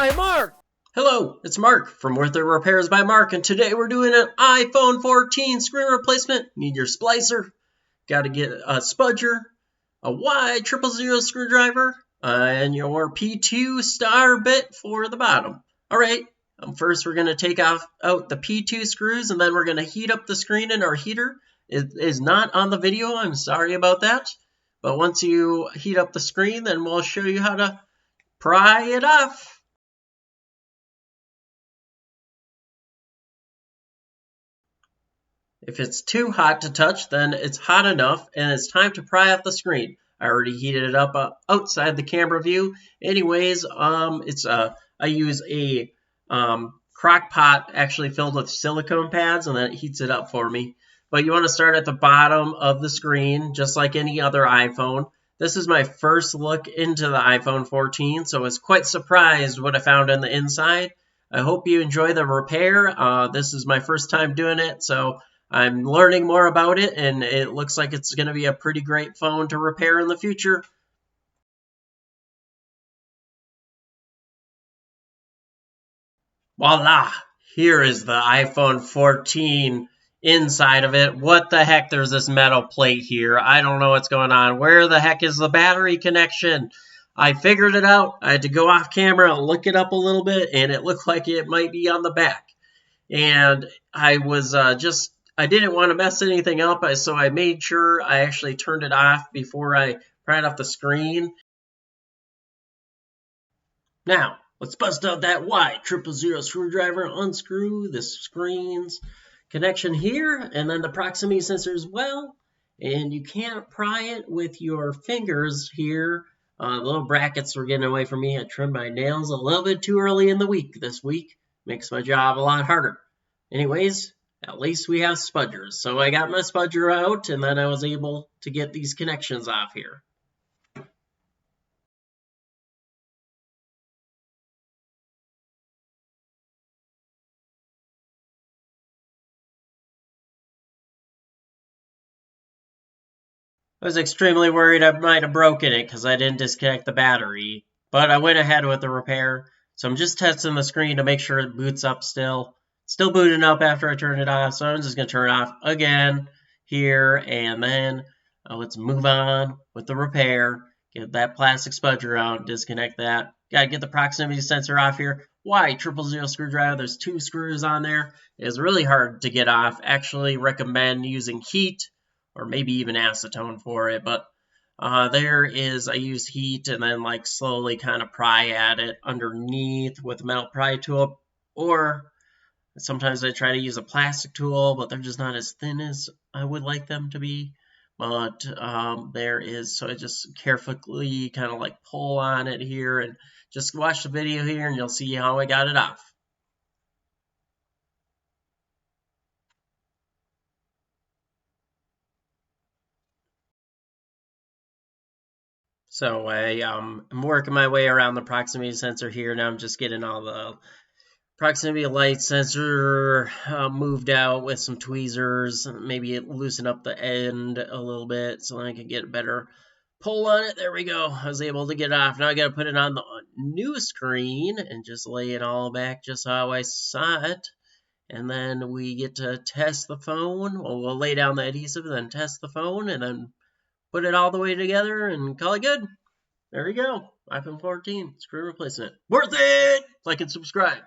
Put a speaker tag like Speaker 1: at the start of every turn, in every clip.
Speaker 1: by Mark.
Speaker 2: Hello, it's Mark from Worth It Repairs by Mark, and today we're doing an iPhone 14 screen replacement. Need your splicer, got to get a spudger, a Y000 screwdriver, and your P2 star bit for the bottom. Alright, first we're going to take out the P2 screws, and then we're going to heat up the screen in our heater. It is not on the video, I'm sorry about that. But once you heat up the screen, then we'll show you how to pry it off. If it's too hot to touch, then it's hot enough and it's time to pry off the screen. I already heated it up outside the camera view. Anyways, I use a crock pot actually filled with silicone pads, and that heats it up for me. But you want to start at the bottom of the screen, just like any other iPhone. This is my first look into the iPhone 14, so I was quite surprised what I found on the inside. I hope you enjoy the repair. This is my first time doing it, so I'm learning more about it, and it looks like it's going to be a pretty great phone to repair in the future. Voila! Here is the iPhone 14 inside of it. What the heck? There's this metal plate here. I don't know what's going on. Where the heck is the battery connection? I figured it out. I had to go off camera and look it up a little bit, and it looked like it might be on the back. And I was I didn't want to mess anything up, so I made sure I actually turned it off before I pried off the screen. Now, let's bust out that Y000 screwdriver, unscrew the screen's connection here, and then the proximity sensor as well. And you can't pry it with your fingers here. The little brackets were getting away from me. I trimmed my nails a little bit too early in the week this week. Makes my job a lot harder. Anyways, at least we have spudgers. So I got my spudger out, and then I was able to get these connections off here. I was extremely worried I might have broken it because I didn't disconnect the battery, but I went ahead with the repair. So I'm just testing the screen to make sure it boots up still. Still booting up after I turn it off, so I'm just going to turn it off again here, and then let's move on with the repair. Get that plastic spudger out, disconnect that. Got to get the proximity sensor off here. Y000 screwdriver, there's 2 screws on there. It's really hard to get off. Actually recommend using heat or maybe even acetone for it, but I use heat and then like slowly kind of pry at it underneath with a metal pry tool, or sometimes I try to use a plastic tool, but they're just not as thin as I would like them to be. But so I just carefully kind of like pull on it here, and just watch the video here and you'll see how I got it off. So I'm working my way around the proximity sensor here. Now I'm just getting all the proximity light sensor moved out with some tweezers. Maybe loosen up the end a little bit so I can get a better pull on it. There we go. I was able to get it off. Now I got to put it on the new screen and just lay it all back just how I saw it. And then we get to test the phone. Well, we'll lay down the adhesive and then test the phone and then put it all the way together and call it good. There we go. iPhone 14 screen replacement. Worth it! Like and subscribe.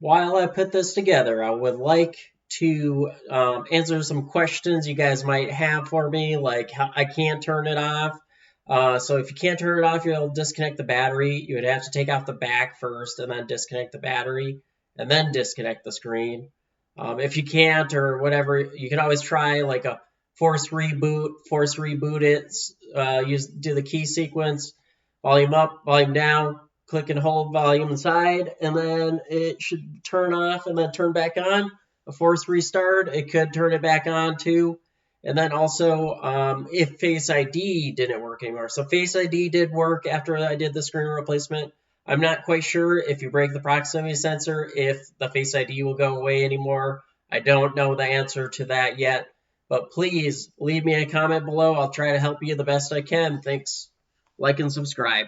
Speaker 2: While I put this together, I would like to answer some questions you guys might have for me, like how I can't turn it off. So if you can't turn it off, you'll disconnect the battery. You would have to take off the back first and then disconnect the battery and then disconnect the screen. If you can't or whatever, you can always try like a force reboot it, do the key sequence, volume up, volume down, click and hold volume inside, and then it should turn off and then turn back on. A force restart, it could turn it back on too. And then also, if Face ID didn't work anymore. So Face ID did work after I did the screen replacement. I'm not quite sure if you break the proximity sensor, if the Face ID will go away anymore. I don't know the answer to that yet, but please leave me a comment below. I'll try to help you the best I can. Thanks. Like and subscribe.